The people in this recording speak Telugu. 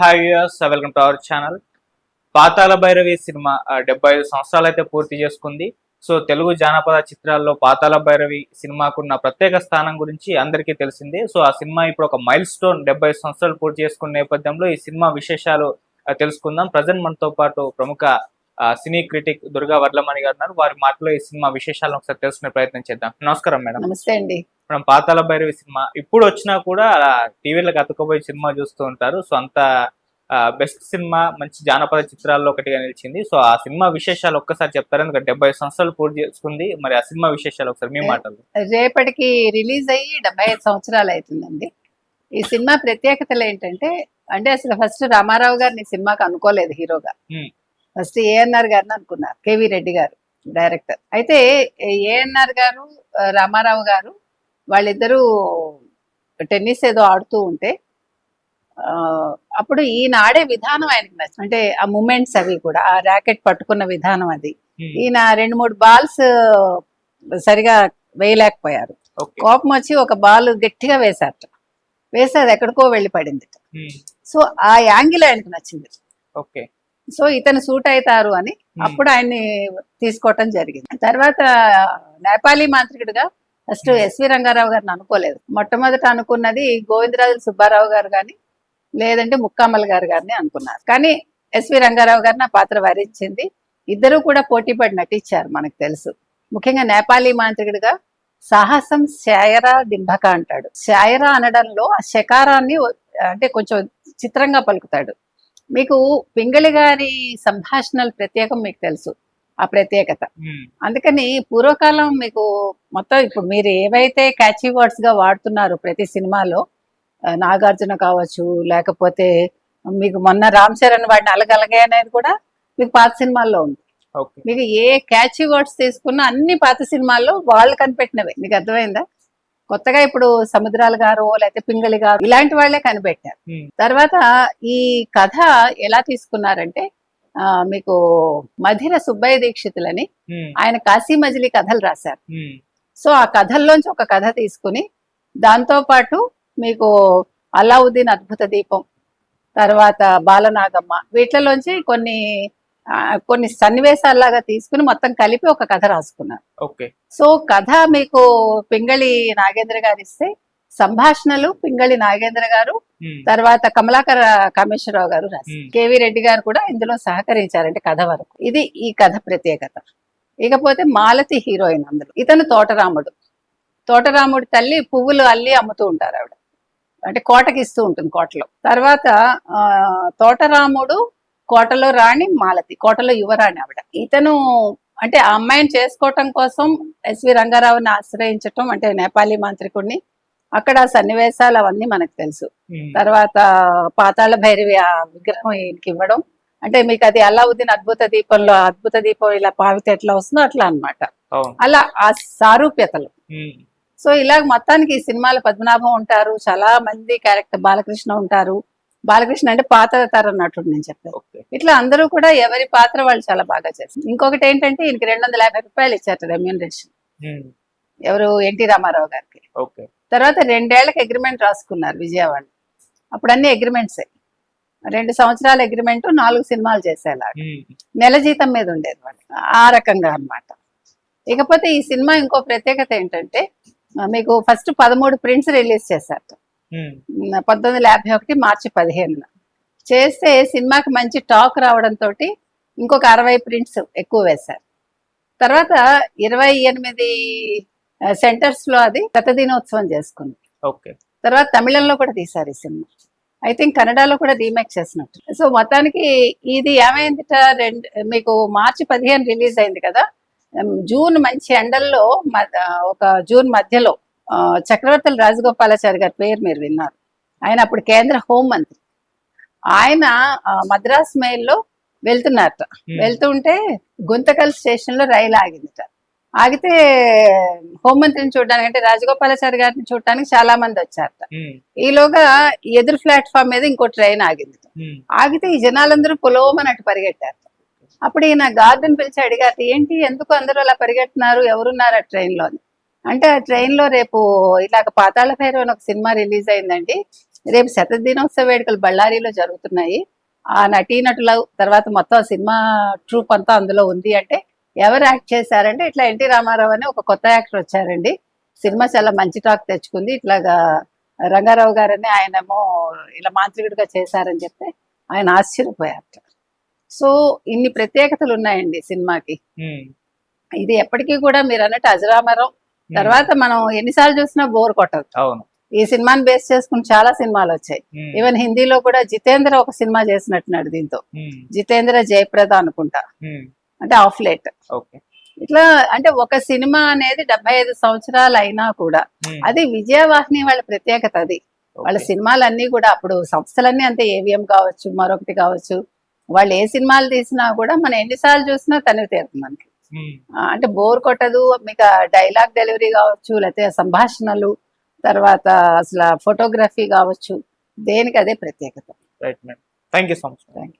Hi viewers, welcome to our channel. Patala Bhairavi cinema 75 సంవత్సరాలు అయితే పూర్తి చేసుకుంది. సో తెలుగు జానపద చిత్రాల్లో పాతాళ భైరవి సినిమాకున్న ప్రత్యేక స్థానం గురించి అందరికీ తెలిసిందే. సో ఆ సినిమా ఇప్పుడు ఒక మైల్ స్టోన్ 75 సంవత్సరాలు పూర్తి చేసుకున్న నేపథ్యంలో ఈ సినిమా విశేషాలు తెలుసుకుందాం. ప్రజెంట్ మనతో పాటు ప్రముఖ సినీ క్రిటిక్ దుర్గా వడ్లమణి గారు ఉన్నారు. వారి మాటలో ఈ సినిమా విశేషాలను ఒకసారి తెలుసుకునే ప్రయత్నం చేద్దాం. నమస్కారం మేడం. నమస్తే అండి. మనం పాతాళ భైరవి సినిమా ఇప్పుడు వచ్చినా కూడా అలా టీవీలకు అతుక్కుపోయి సినిమా చూస్తూ ఉంటారు. సో అంత బెస్ట్ సినిమా, మంచి జానపద చిత్రాల్లో ఒకటిగా నిలిచింది. సో ఆ సినిమా విశేషాలు ఒక్కసారి చెప్తారు, ఎందుకంటే 75 సంవత్సరాలు పూర్తి చేసుకుంది. మరి ఆ సినిమా విశేషాలు ఒకసారి మీ మాటలు. రేపటికి రిలీజ్ అయ్యి 75 సంవత్సరాలు అవుతుందండి. ఈ సినిమా ప్రత్యేకతలు ఏంటంటే, అసలు ఫస్ట్ రామారావు గారిని సినిమాకి అనుకోలేదు హీరోగా. ఫస్ట్ ఏఎన్ఆర్ గారిని అనుకున్నారు, కేవీ రెడ్డి గారు డైరెక్టర్. అయితే ఏఎన్ఆర్ గారు, రామారావు గారు వాళ్ళిద్దరూ టెన్నిస్ ఏదో ఆడుతూ ఉంటే అప్పుడు ఈయన ఆడే విధానం ఆయనకు నచ్చింది. అంటే ఆ మూమెంట్స్ అవి కూడా, ఆ ర్యాకెట్ పట్టుకున్న విధానం అది. ఈయన 2-3 బాల్స్ సరిగా వేయలేకపోయారు. కోపం వచ్చి ఒక బాల్ గట్టిగా వేశారట. వేస్తే అది ఎక్కడికో వెళ్ళి పడింది. సో ఆ యాంగిల్ ఆయనకు నచ్చింది. సో ఇతను సూట్ అవుతారు అని అప్పుడు ఆయన్ని తీసుకోవటం జరిగింది. తర్వాత నేపాలీ మాంత్రికుడిగా ఫస్ట్ ఎస్వి రంగారావు గారిని అనుకోలేదు. మొట్టమొదట అనుకున్నది గోవిందరాజు సుబ్బారావు గారు కానీ, లేదంటే ముక్కామల్ గారిని అనుకున్నారు. కానీ ఎస్వి రంగారావు గారిని ఆ పాత్ర వరించింది. ఇద్దరు కూడా పోటీ పడి నటించారు, మనకు తెలుసు. ముఖ్యంగా నేపాలీ మాంత్రికుడిగా సాహసం శాయరా డింభక అంటాడు. శాయరా అనడంలో ఆ శకారాన్ని అంటే కొంచెం చిత్రంగా పలుకుతాడు. మీకు పింగళి గారి సంభాషణలు ప్రత్యేకం మీకు తెలుసు, ఆ ప్రత్యేకత. అందుకని పూర్వకాలం మీకు మొత్తం ఇప్పుడు మీరు ఏవైతే క్యాచీ వర్డ్స్ గా వాడుతున్నారు ప్రతి సినిమాలో, నాగార్జున కావచ్చు, లేకపోతే మీకు మొన్న రామ్ చరణ్ వాడిని అలగలగే అనేది కూడా మీకు పాత సినిమాల్లో ఉంది. మీకు ఏ క్యాచీ వర్డ్స్ తీసుకున్నా అన్ని పాత సినిమాల్లో వాళ్ళు కనిపెట్టినవే. మీకు అర్థమైందా? కొత్తగా ఇప్పుడు సముద్రాల గారు లేకపోతే పింగళి గారు ఇలాంటి వాళ్లే కనిపెట్టారు. తర్వాత ఈ కథ ఎలా తీసుకున్నారంటే, మీకు మధిర సుబ్బయ్య దీక్షితులని ఆయన కాశీ మజిలీ కథలు రాశారు. సో ఆ కథల్లోంచి ఒక కథ తీసుకుని, దాంతో పాటు మీకు అల్లావుద్దీన్ అద్భుత దీపం, తర్వాత బాలనాగమ్మ, వీటిలోంచి కొన్ని సన్నివేశాల్లాగా తీసుకుని మొత్తం కలిపి ఒక కథ రాసుకున్నారు. సో కథ మీకు పింగళి నాగేంద్ర గారు ఇస్తే, సంభాషణలు పింగళి నాగేంద్ర గారు, తర్వాత కమలాకర కామేశ్వరరావు గారు రాశారు. కేవీ రెడ్డి గారు కూడా ఇందులో సహకరించారంటే కథ వరకు. ఇది ఈ కథ ప్రత్యేకత. ఇకపోతే మాలతి హీరోయిన్ అందులో. ఇతను తోటరాముడి తల్లి పువ్వులు అల్లి అమ్ముతూ ఉంటారు ఆవిడ, అంటే కోటకి ఇస్తూ ఉంటుంది కోటలో. తర్వాత తోటరాముడు కోటలో రాణి మాలతి, కోటలో యువరాణి ఆవిడ. ఇతను అంటే ఆ అమ్మాయిని చేసుకోవటం కోసం ఎస్వి రంగారావుని ఆశ్రయించటం, అంటే నేపాలీ మాంత్రికుడిని. అక్కడ సన్నివేశాలు అవన్నీ మనకు తెలుసు. తర్వాత పాతాళ భైరవి ఆ విగ్రహం ఈయనకి ఇవ్వడం, అంటే మీకు అది అల్లావుద్దీన్ అద్భుత దీపంలో అద్భుత దీపం ఇలా పావితే ఎట్లా వస్తుందో అట్లా అన్నమాట. అలా ఆ సారూప్యతలు. సో ఇలాగ మొత్తానికి ఈ సినిమాలో పద్మనాభం ఉంటారు, చాలా మంది క్యారెక్టర్, బాలకృష్ణ ఉంటారు. బాలకృష్ణ అంటే పాత తరం నటుడు నేను చెప్పాను. ఇట్లా అందరూ కూడా ఎవరి పాత్ర వాళ్ళు చాలా బాగా చేస్తారు. ఇంకొకటి ఏంటంటే, ఈయనకి 250 రూపాయలు ఇచ్చారు రెమ్యూనరేషన్, ఎవరు ఎన్టీ రామారావు గారికి. తర్వాత 2 ఏళ్లకి అగ్రిమెంట్ రాసుకున్నారు విజయవాడ. అప్పుడు అన్ని అగ్రిమెంట్సే, 2 సంవత్సరాల అగ్రిమెంట్, 4 సినిమాలు చేసేలా, నెల జీతం మీద ఉండేది వాళ్ళు, ఆ రకంగా అన్నమాట. ఇకపోతే ఈ సినిమా ఇంకో ప్రత్యేకత ఏంటంటే, మీకు ఫస్ట్ 13 ప్రింట్స్ రిలీజ్ చేశారు 1951 మార్చి 15న. చేస్తే సినిమాకి మంచి టాక్ రావడంతో ఇంకొక 60 ప్రింట్స్ ఎక్కువ వేశారు. తర్వాత 28 సెంటర్స్ లో అది శతదినోత్సవం చేసుకుంది. తర్వాత తమిళంలో కూడా తీశారు ఈ సినిమా. ఐ థింక్ కన్నడలో కూడా రీమేక్ చేసినట్టు. సో మొత్తానికి ఇది ఏమైందిట, మీకు మార్చి 15 రిలీజ్ అయింది కదా, జూన్ మంచి ఎండల్లో, ఒక జూన్ మధ్యలో చక్రవర్తుల రాజగోపాలాచారి గారి పేరు మీరు విన్నారు. ఆయన అప్పుడు కేంద్ర హోంమంత్రి. ఆయన మద్రాస్ మెయిల్లో వెళ్తున్నారట. వెళ్తుంటే గుంతకల్ స్టేషన్ లో రైలు ఆగిందిట. ఆగితే హోంమంత్రిని చూడడానికి, అంటే రాజగోపాలాచారి గారిని చూడటానికి చాలా మంది వచ్చారట. ఈలోగా ఎదురు ప్లాట్ఫామ్ మీద ఇంకో ట్రైన్ ఆగిందిట. ఆగితే ఈ జనాలందరూ పొలోమన్నట్టు పరిగెట్టారు. అప్పుడు ఈయన గార్డెన్ పిలిచి అడిగారు, ఏంటి ఎందుకు అందరూ అలా పరిగెడుతున్నారు, ఎవరున్నారు ఆ ట్రైన్ లో అని. అంటే ఆ ట్రైన్ లో రేపు ఇలాగ పాతాళ భైరవి అని ఒక సినిమా రిలీజ్ అయిందండి, రేపు శతదినోత్సవ వేడుకలు బళ్ళారిలో జరుగుతున్నాయి. ఆ నటీనటుల తర్వాత మొత్తం సినిమా ట్రూప్ అంతా అందులో ఉంది. అంటే ఎవరు యాక్ట్ చేశారంటే ఇట్లా ఎన్టీ రామారావు అని ఒక కొత్త యాక్టర్ వచ్చారండి. సినిమా చాలా మంచి టాక్ తెచ్చుకుంది. ఇట్లాగా రంగారావు గారని ఆయనేమో ఇలా మాంత్రికుడిగా చేశారని చెప్తే ఆయన ఆశ్చర్యపోయారట. సో ఇన్ని ప్రత్యేకతలు ఉన్నాయండి సినిమాకి. ఇది ఎప్పటికీ కూడా మీరు అన్నట్టు అజరామరం. తర్వాత మనం ఎన్నిసార్లు చూసినా బోర్ కొట్టదు. అవును. ఈ సినిమాని బేస్ చేసుకుని చాలా సినిమాలు వచ్చాయి. ఈవెన్ హిందీలో కూడా జితేంద్ర ఒక సినిమా చేసినట్టున్నాడు దీంతో. జితేంద్ర జయప్రద అనుకుంటా, అంటే ఆఫ్ లేట్. ఇట్లా అంటే ఒక సినిమా అనేది 75 సంవత్సరాలు అయినా కూడా అది విజయవాహిని వాళ్ళ ప్రత్యేకత. అది వాళ్ళ సినిమాలన్నీ కూడా అప్పుడు సంస్థలన్నీ అంతే, ఏవిఎం కావచ్చు మరొకటి కావచ్చు, వాళ్ళు ఏ సినిమాలు తీసినా కూడా మనం ఎన్నిసార్లు చూసినా తనివి తీరుతుంది మనకి. అంటే బోర్ కొట్టదు. మీకు డైలాగ్ డెలివరీ కావచ్చు, లేకపోతే సంభాషణలు, తర్వాత అసలు ఫోటోగ్రఫీ కావచ్చు, దేనికి అదే ప్రత్యేకత. Right madam, thank you so much. Thank you.